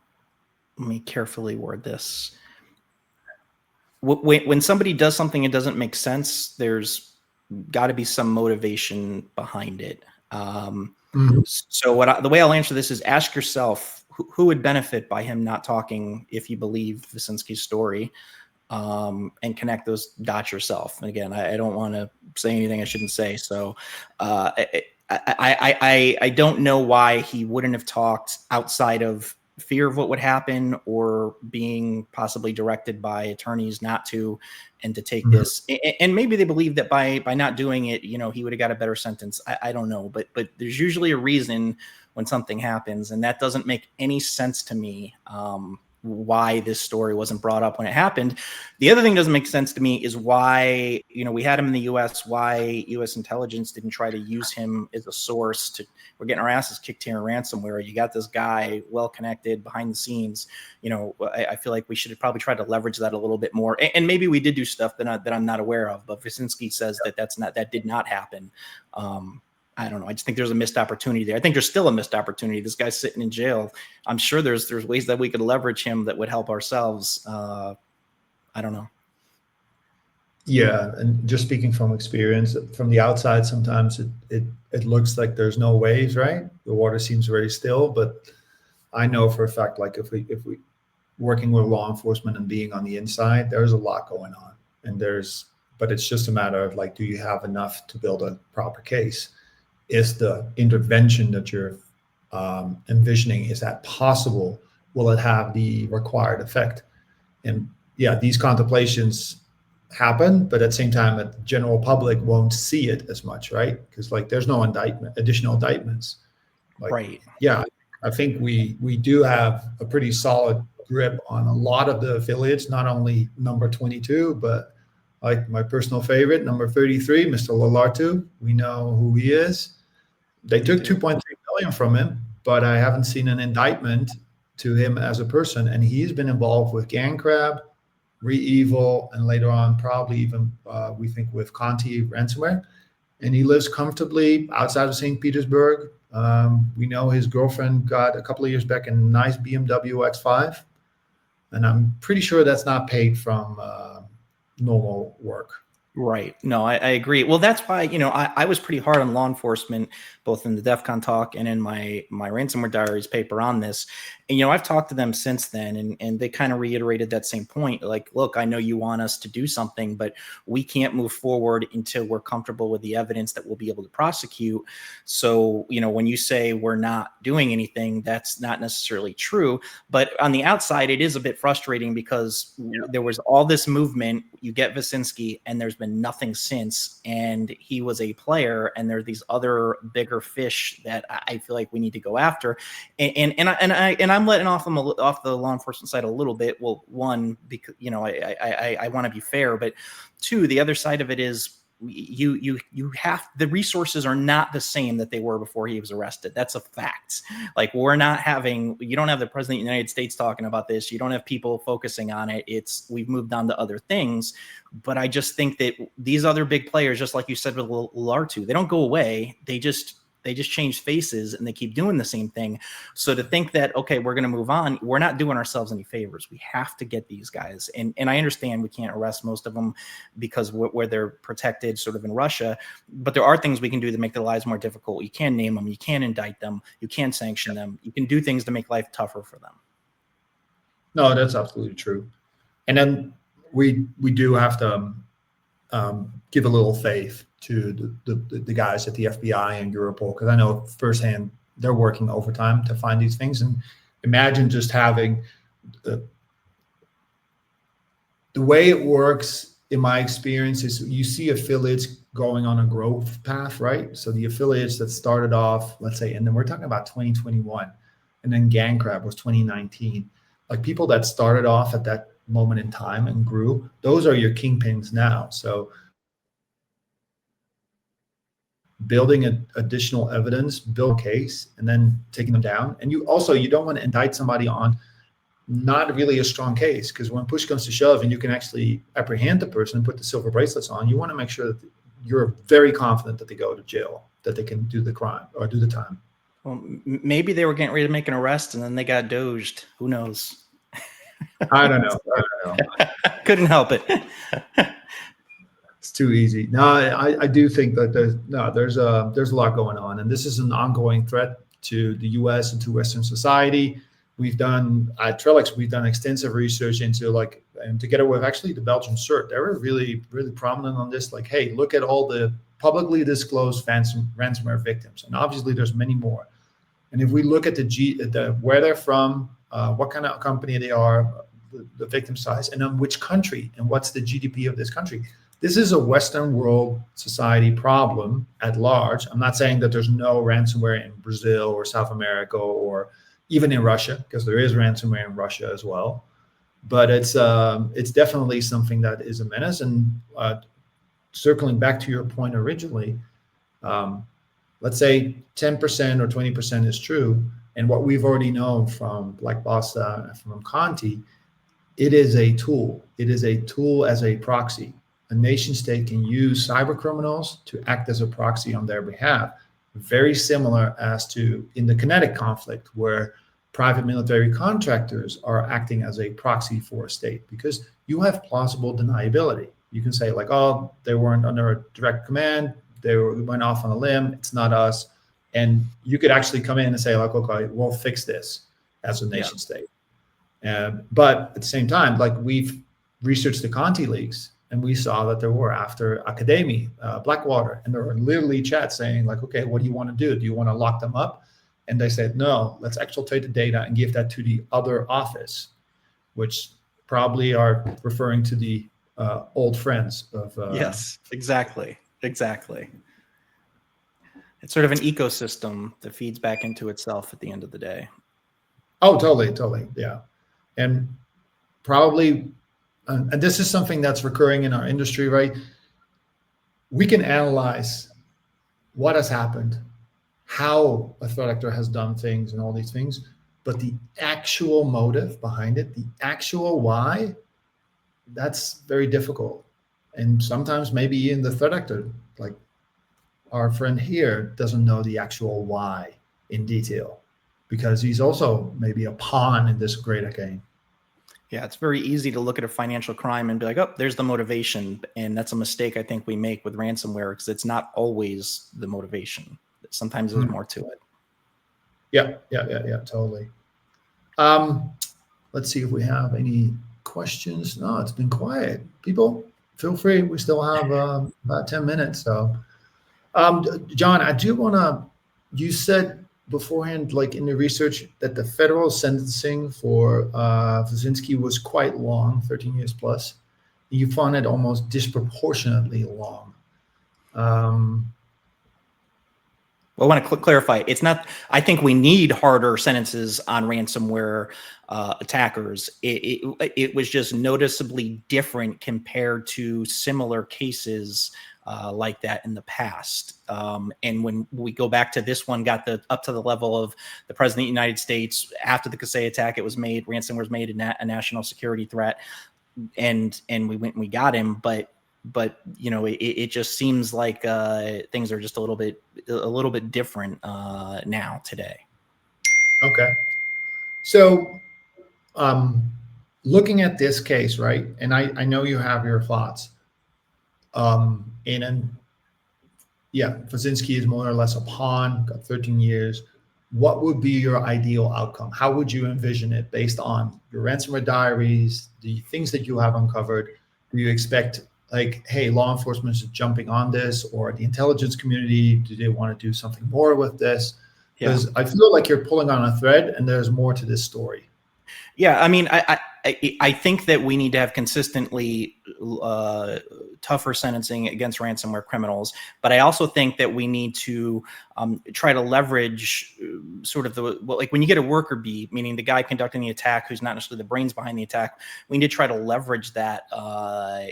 me carefully word this. When somebody does something that doesn't make sense, there's got to be some motivation behind it. So the way I'll answer this is ask yourself who would benefit by him not talking if you believe Vasinskyi's story, and connect those dots yourself. And again, I don't want to say anything I shouldn't say. So I don't know why he wouldn't have talked outside of fear of what would happen or being possibly directed by attorneys not to, and to take this. And maybe they believe that by not doing it, he would have got a better sentence. I don't know, but there's usually a reason when something happens, and that doesn't make any sense to me. Why this story wasn't brought up when it happened. The other thing that doesn't make sense to me is why, we had him in the US, why US intelligence didn't try to use him as a source to, we're getting our asses kicked here in ransomware. You got this guy well connected behind the scenes. I feel like we should have probably tried to leverage that a little bit more. And maybe we did do stuff that I'm not aware of, but Vasinskyi says that did not happen. I don't know. I just think there's a missed opportunity there. I think there's still a missed opportunity. This guy's sitting in jail. I'm sure there's ways that we could leverage him that would help ourselves. I don't know. Yeah, and just speaking from experience, from the outside, sometimes it looks like there's no waves, right? The water seems very still, but I know for a fact, like if we working with law enforcement and being on the inside, there's a lot going on, but it's just a matter of, like, do you have enough to build a proper case? Is the intervention that you're envisioning, is that possible? Will it have the required effect? And yeah, these contemplations happen, but at the same time, the general public won't see it as much, right? Because, like, there's no additional indictments. Like, right. Yeah, I think we do have a pretty solid grip on a lot of the affiliates, not only number 22, but like my personal favorite, number 33, Mr. Lalartu. We know who he is. They took 2.3 million from him, but I haven't seen an indictment to him as a person. And he's been involved with GangCrab, REvil, and later on, probably even, we think, with Conti ransomware. And he lives comfortably outside of St. Petersburg. We know his girlfriend got a couple of years back a nice BMW X5. And I'm pretty sure that's not paid from normal work. Right. No, I agree. Well, that's why, I was pretty hard on law enforcement, both in the DEF CON talk and in my Ransomware Diaries paper on this. And, I've talked to them since then, and they kind of reiterated that same point. Like, look, I know you want us to do something, but we can't move forward until we're comfortable with the evidence that we'll be able to prosecute. So, when you say we're not doing anything, that's not necessarily true. But on the outside, it is a bit frustrating because there was all this movement. You get Vasinskyi, and there's been nothing since. And he was a player, and there are these other bigger fish that I feel like we need to go after. And I'm letting off the law enforcement side a little bit. Well, one, because I want to be fair, but two, the other side of it is you have, the resources are not the same that they were before he was arrested. That's a fact. Like, you don't have the president of the United States talking about this. You don't have people focusing on it. We've moved on to other things. But I just think that these other big players, just like you said with Lartu, they don't go away. They just change faces, and they keep doing the same thing. So to think that, okay, we're going to move on, we're not doing ourselves any favors. We have to get these guys. And I understand we can't arrest most of them because where they're protected sort of in Russia, but there are things we can do to make their lives more difficult. You can name them, you can indict them, you can sanction them, you can do things to make life tougher for them. No, that's absolutely true. And then we do have to give a little faith to the guys at the FBI and Europol, because I know firsthand they're working overtime to find these things. And imagine just having the way it works, in my experience, is you see affiliates going on a growth path, right? So the affiliates that started off, let's say, and then we're talking about 2021, and then GangCrab was 2019. Like, people that started off at that moment in time and grew. Those are your kingpins now. So building additional evidence, build a case, and then taking them down. And you don't want to indict somebody on not really a strong case, because when push comes to shove and you can actually apprehend the person and put the silver bracelets on, you want to make sure that you're very confident that they go to jail, that they can do the crime or do the time. Well, maybe they were getting ready to make an arrest and then they got doged. Who knows? I don't know. Couldn't help it. It's too easy. No, I do think that there's a lot going on, and this is an ongoing threat to the U.S. and to Western society. We've done at Trellix, we've done extensive research into and together with actually the Belgian CERT, they were really, really prominent on this. Like, hey, look at all the publicly disclosed ransomware victims, and obviously there's many more. And if we look at where they're from, what kind of company they are, the victim size, and then which country, and what's the GDP of this country. This is a Western world society problem at large. I'm not saying that there's no ransomware in Brazil or South America or even in Russia, because there is ransomware in Russia as well. But it's definitely something that is a menace. And circling back to your point originally, let's say 10% or 20% is true. And what we've already known from Black Bossa, from Conti, it is a tool. It is a tool as a proxy. A nation state can use cyber criminals to act as a proxy on their behalf. Very similar as to in the kinetic conflict, where private military contractors are acting as a proxy for a state, because you have plausible deniability. You can say like, oh, they weren't under a direct command. They went off on a limb. It's not us. And you could actually come in and say like, okay, we'll fix this as a nation state. But at the same time, like we've researched the Conti leaks, and we saw that there were after Academy, Blackwater, and there were literally chats saying like, okay, what do you want to do? Do you want to lock them up? And they said, no, let's exfiltrate the data and give that to the other office, which probably are referring to the old friends of. Yes, exactly. It's sort of an ecosystem that feeds back into itself at the end of the day. Oh, totally. Yeah. And probably, and this is something that's recurring in our industry, right? We can analyze what has happened, how a threat actor has done things and all these things, but the actual motive behind it, the actual why, that's very difficult. And sometimes maybe even the threat actor, like our friend here, doesn't know the actual why in detail, because he's also maybe a pawn in this greater game. Yeah, it's very easy to look at a financial crime and be like, oh, there's the motivation. And that's a mistake I think we make with ransomware, because it's not always the motivation. Sometimes there's more to it. Yeah, totally. Let's see if we have any questions. No, it's been quiet. People, feel free. We still have about 10 minutes. So, John, I do want to, you said beforehand, like in the research, that the federal sentencing for Vasinskyi was quite long, 13 years plus. You found it almost disproportionately long. Well, I want to clarify. It's not. I think we need harder sentences on ransomware attackers. It was just noticeably different compared to similar cases like that in the past. And when we go back to this one, got up to the level of the president of the United States after the Kaseya attack. It was made. Ransomware was made a national security threat, and we went and we got him. But you know, it just seems like things are just a little bit different now today. Okay, so looking at this case, right, and I know you have your thoughts. Vasinskyi is more or less a pawn, got 13 years. What would be your ideal outcome? How would you envision it based on your ransomware diaries, the things that you have uncovered? Do you expect, like, hey, law enforcement is jumping on this, or the intelligence community, do they want to do something more with this? Because I feel like you're pulling on a thread and there's more to this story. Yeah, I mean, I think that we need to have consistently tougher sentencing against ransomware criminals. But I also think that we need to try to leverage sort of like when you get a worker bee, meaning the guy conducting the attack who's not necessarily the brains behind the attack, we need to try to leverage that,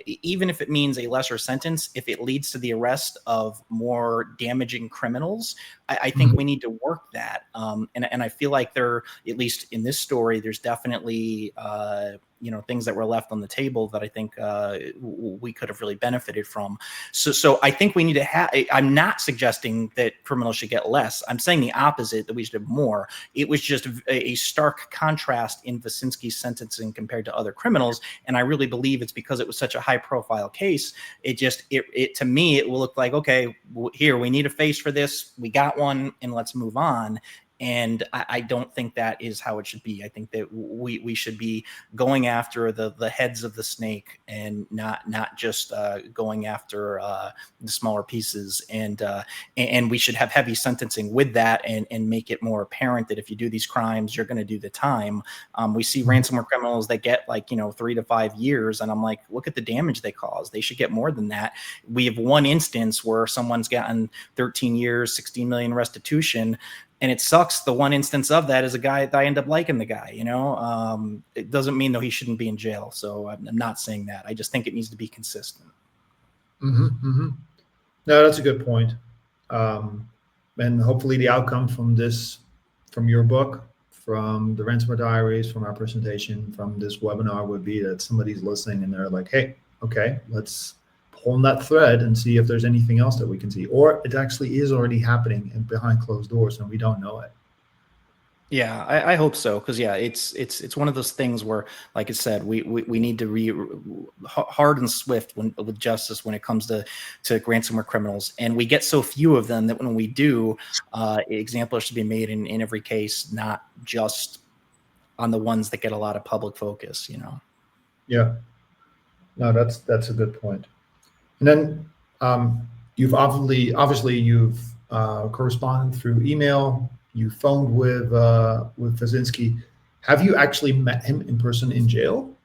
even if it means a lesser sentence, if it leads to the arrest of more damaging criminals. I think we need to work that. And I feel like there, at least in this story, there's definitely things that were left on the table that I think we could have really benefited from. So I think we need to have, I'm not suggesting that criminals should get less. I'm saying the opposite, that we should have more. It was just a stark contrast in Vasinskyi's sentencing compared to other criminals. And I really believe it's because it was such a high profile case. It to me, it will look like, okay, here, we need a face for this. We got one, and let's move on. And I don't think that is how it should be. I think that we should be going after the heads of the snake and not just going after the smaller pieces. And we should have heavy sentencing with that and make it more apparent that if you do these crimes, you're going to do the time. We see ransomware criminals that get 3 to 5 years. And I'm like, look at the damage they cause. They should get more than that. We have one instance where someone's gotten 13 years, 16 million restitution. And it sucks. The one instance of that is a guy that I end up liking the guy, it doesn't mean though he shouldn't be in jail. So I'm not saying that. I just think it needs to be consistent. No, that's a good point. And hopefully the outcome from your book, from the Ransomware Diaries, from our presentation, from this webinar would be that somebody's listening and they're like, hey, okay, let's pull on that thread and see if there's anything else that we can see, or it actually is already happening and behind closed doors and we don't know it. Yeah, I hope so, because it's one of those things where, like I said, we need to be hard and swift with justice when it comes to ransomware criminals, and we get so few of them that when we do, examples should be made in every case, not just on the ones that get a lot of public focus. Yeah, no, that's a good point. And then you've obviously you've corresponded through email. You phoned with Vasinskyi. Have you actually met him in person in jail?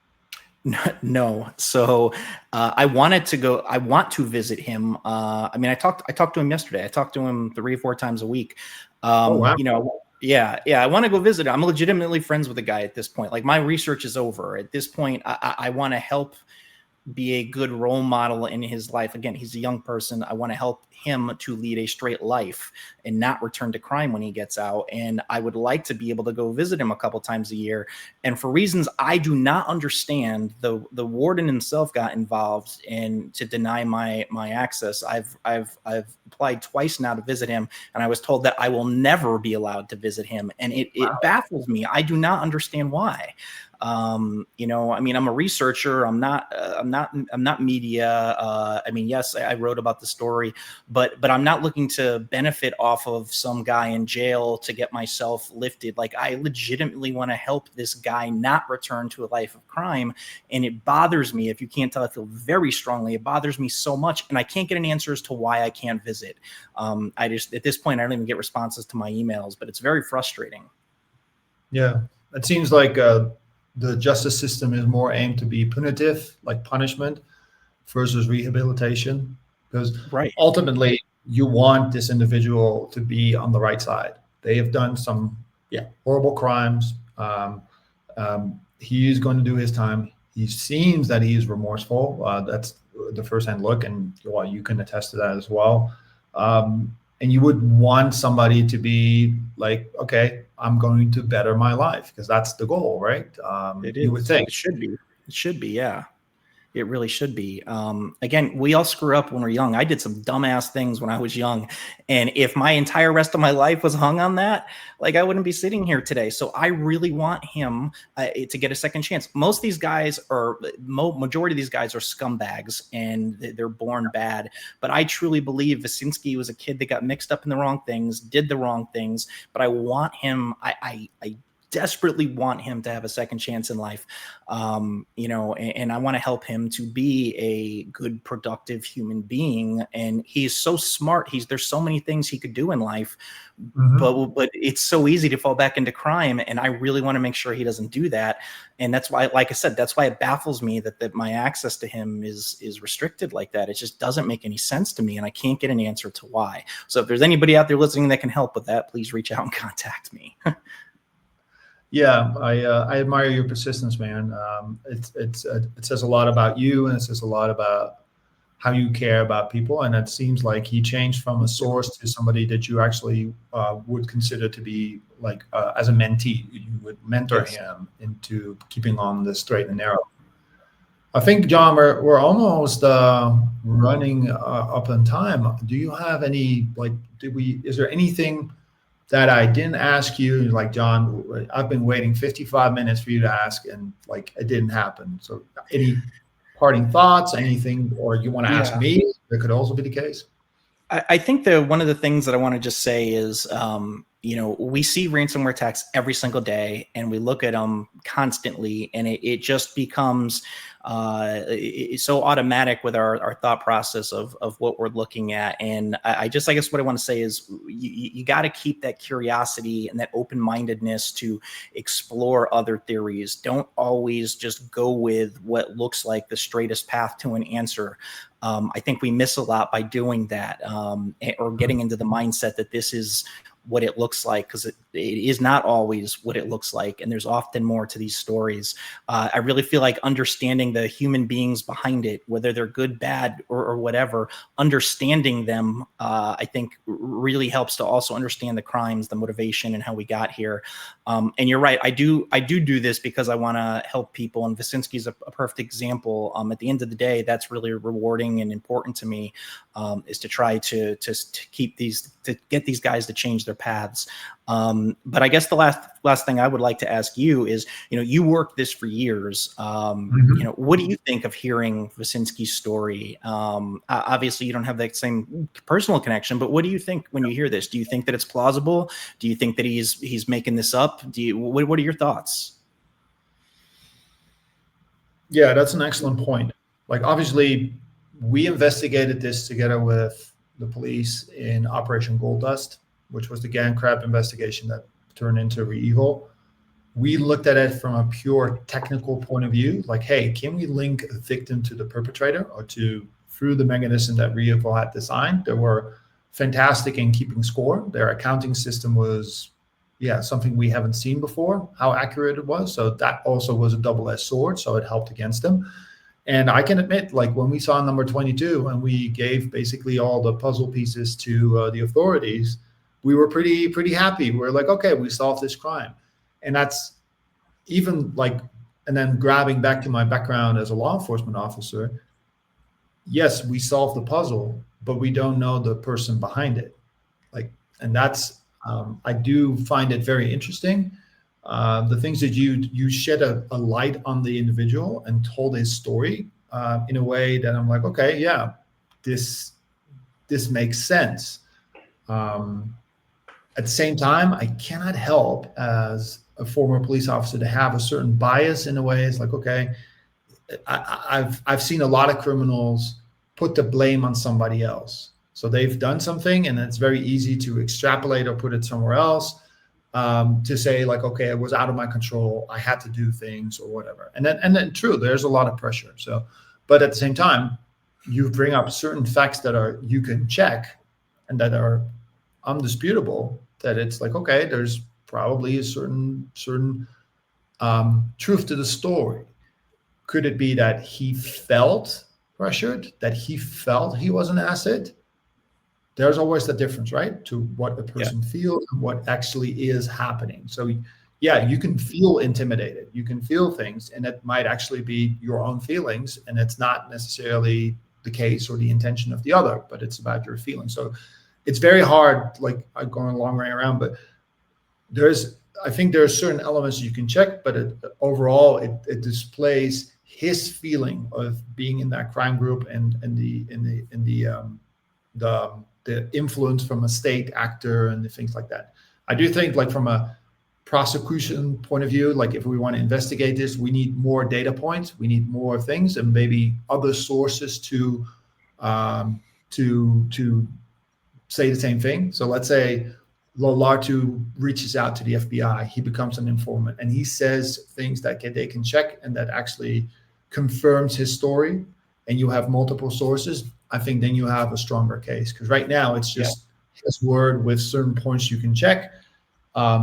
No. So I want to visit him. I talked to him yesterday. I talked to him 3 or 4 times a week. Oh, wow. Yeah. I want to go visit him. I'm legitimately friends with the guy at this point. Like, my research is over at this point. I want to help be a good role model in his life. Again, he's a young person. I want to help him to lead a straight life and not return to crime when he gets out. And I would like to be able to go visit him a couple times a year. And for reasons I do not understand, the warden himself got involved and to deny my access. I've applied twice now to visit him, and I was told that I will never be allowed to visit him. And it baffles me. I do not understand why. I'm a researcher. I'm not media. Yes, I wrote about the story, but I'm not looking to benefit off of some guy in jail to get myself lifted. Like, I legitimately want to help this guy not return to a life of crime. And it bothers me. If you can't tell, I feel very strongly. It bothers me so much. And I can't get an answer as to why I can't visit. At this point, I don't even get responses to my emails, but it's very frustrating. Yeah. It seems like, the justice system is more aimed to be punitive, like punishment, versus rehabilitation. Because ultimately, you want this individual to be on the right side. They have done some horrible crimes. He is going to do his time. He seems that he is remorseful. That's the first-hand look, and you can attest to that as well. And you would want somebody to be like, okay, I'm going to better my life, because that's the goal, right? It is. You would think. It should be, yeah. It really should be. Again, we all screw up when we're young. I did some dumbass things when I was young. And if my entire rest of my life was hung on that, like, I wouldn't be sitting here today. So I really want him to get a second chance. Most of these guys majority of these guys are scumbags, and they're born bad. But I truly believe Vasinskyi was a kid that got mixed up in the wrong things, did the wrong things. But I want him, desperately want him to have a second chance in life, and I want to help him to be a good, productive human being. And he's so smart. There's so many things he could do in life, but it's so easy to fall back into crime. And I really want to make sure he doesn't do that. And that's why, like I said, that's why it baffles me that my access to him is restricted like that. It just doesn't make any sense to me, and I can't get an answer to why. So if there's anybody out there listening that can help with that, please reach out and contact me. Yeah, I admire your persistence, man. It says a lot about you, and it says a lot about how you care about people. And it seems like he changed from a source to somebody that you actually would consider to be like as a mentee. You would mentor him into keeping on the straight and narrow. I think, John, we're almost running up on time. Do you have any is there anything that I didn't ask you, like, John, I've been waiting 55 minutes for you to ask, and like it didn't happen? So any parting thoughts, anything, or you want to ask me? That could also be the case. I think that one of the things that I want to just say is, we see ransomware attacks every single day, and we look at them constantly, and it just becomes it's so automatic with our thought process of what we're looking at. And I guess what I want to say is you got to keep that curiosity and that open-mindedness to explore other theories. Don't always just go with what looks like the straightest path to an answer. I think we miss a lot by doing that, or getting into the mindset that this is what it looks like, because it is not always what it looks like, and there's often more to these stories. I really feel like understanding the human beings behind it, whether they're good, bad, or whatever, understanding them, I think really helps to also understand the crimes, the motivation, and how we got here. And you're right, I do this because I want to help people, and Vasinskyi is a perfect example. At the end of the day, that's really rewarding and important to me, is to try to keep to get these guys to change their paths. But I guess the last thing I would like to ask you is, you worked this for years. What do you think of hearing Vasinskyi's story? Obviously, you don't have that same personal connection, but what do you think when you hear this? Do you think that it's plausible? Do you think that he's making this up? What are your thoughts? Yeah, that's an excellent point. Like, obviously, we investigated this together with the police in Operation Gold Dust, which was the Gang Crab investigation that turned into REvil. We looked at it from a pure technical point of view, like, hey, can we link a victim to the perpetrator, or through the mechanism that REvil had designed? They were fantastic in keeping score. Their accounting system was, something we haven't seen before, how accurate it was. So that also was a double-edged sword, so it helped against them. And I can admit, like, when we saw number 22 and we gave basically all the puzzle pieces to the authorities, we were pretty happy. We're like, okay, we solved this crime. And that's even like, and then grabbing back to my background as a law enforcement officer, yes, we solved the puzzle, but we don't know the person behind it. Like, and that's, I do find it very interesting. The things that you shed a light on the individual and told his story in a way that I'm like, okay, yeah, this makes sense. At the same time, I cannot help, as a former police officer, to have a certain bias in a way. It's like, okay, I've seen a lot of criminals put the blame on somebody else. So they've done something, and it's very easy to extrapolate or put it somewhere else, to say, like, okay, it was out of my control, I had to do things or whatever. And then true, there's a lot of pressure. So, but at the same time, you bring up certain facts that you can check and that are undisputable, that it's like, okay, there's probably a certain truth to the story. Could it be that he felt pressured, that he felt he was an asset? There's always the difference, right, to what a person feels and what actually is happening. So yeah, you can feel intimidated, you can feel things, and it might actually be your own feelings, and it's not necessarily the case or the intention of the other, but it's about your feelings. So it's very hard, like, I'm going a long way around, but I think there are certain elements you can check, but overall it displays his feeling of being in that crime group and the influence from a state actor and the things like that. I do think, like, from a prosecution point of view, like if we want to investigate this, we need more data points, we need more things, and maybe other sources to say the same thing. So let's say Lolartu reaches out to the FBI, he becomes an informant, and he says things that they can check and that actually confirms his story, and you have multiple sources. I think then you have a stronger case, because right now it's just his word with certain points you can check.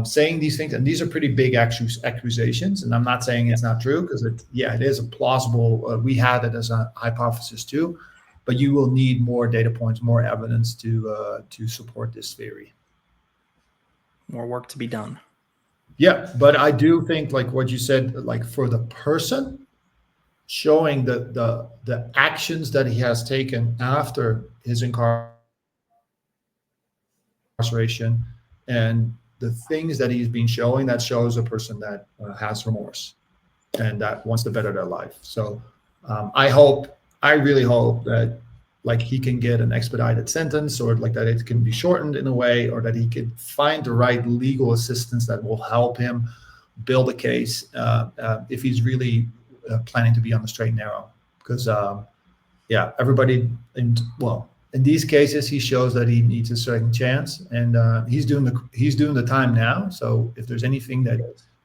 Saying these things, and these are pretty big accusations, and I'm not saying it's not true, because it is a plausible, we had it as a hypothesis too, but you will need more data points, more evidence to support this theory. More work to be done. Yeah, but I do think, like what you said, like for the person, showing the actions that he has taken after his incarceration and the things that he's been showing, that shows a person that has remorse and that wants to better their life. So I really hope that like he can get an expedited sentence, or like that it can be shortened in a way, or that he could find the right legal assistance that will help him build a case if he's really planning to be on the straight and narrow. Because everybody in these cases, he shows that he needs a second chance, and he's doing the time now. So if there's anything that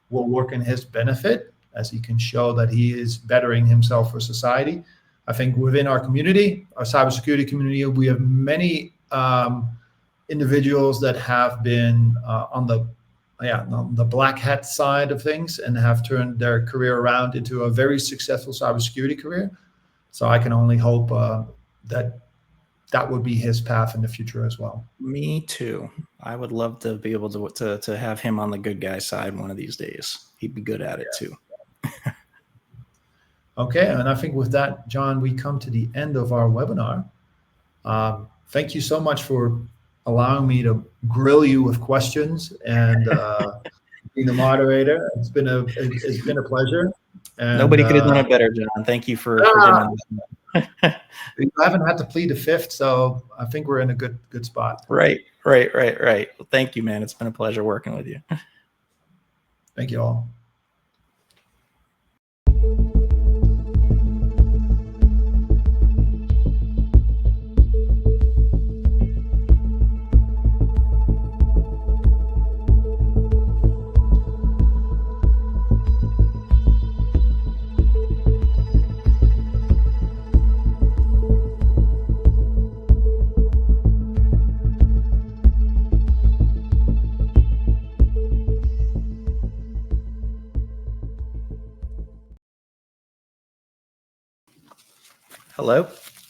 will work in his benefit, as he can show that he is bettering himself for society, I think within our community, our cybersecurity community, we have many individuals that have been on the black hat side of things and have turned their career around into a very successful cybersecurity career. So I can only hope that would be his path in the future as well. Me too. I would love to be able to have him on the good guy side one of these days. He'd be good at it too. Okay, and I think with that, John, we come to the end of our webinar. Thank you so much for allowing me to grill you with questions and being the moderator. It's been a pleasure. And, nobody could have done it better, John. Thank you for doing this. I haven't had to plead the fifth, so I think we're in a good spot. Right. Well, thank you, man. It's been a pleasure working with you. Thank you all. Hello?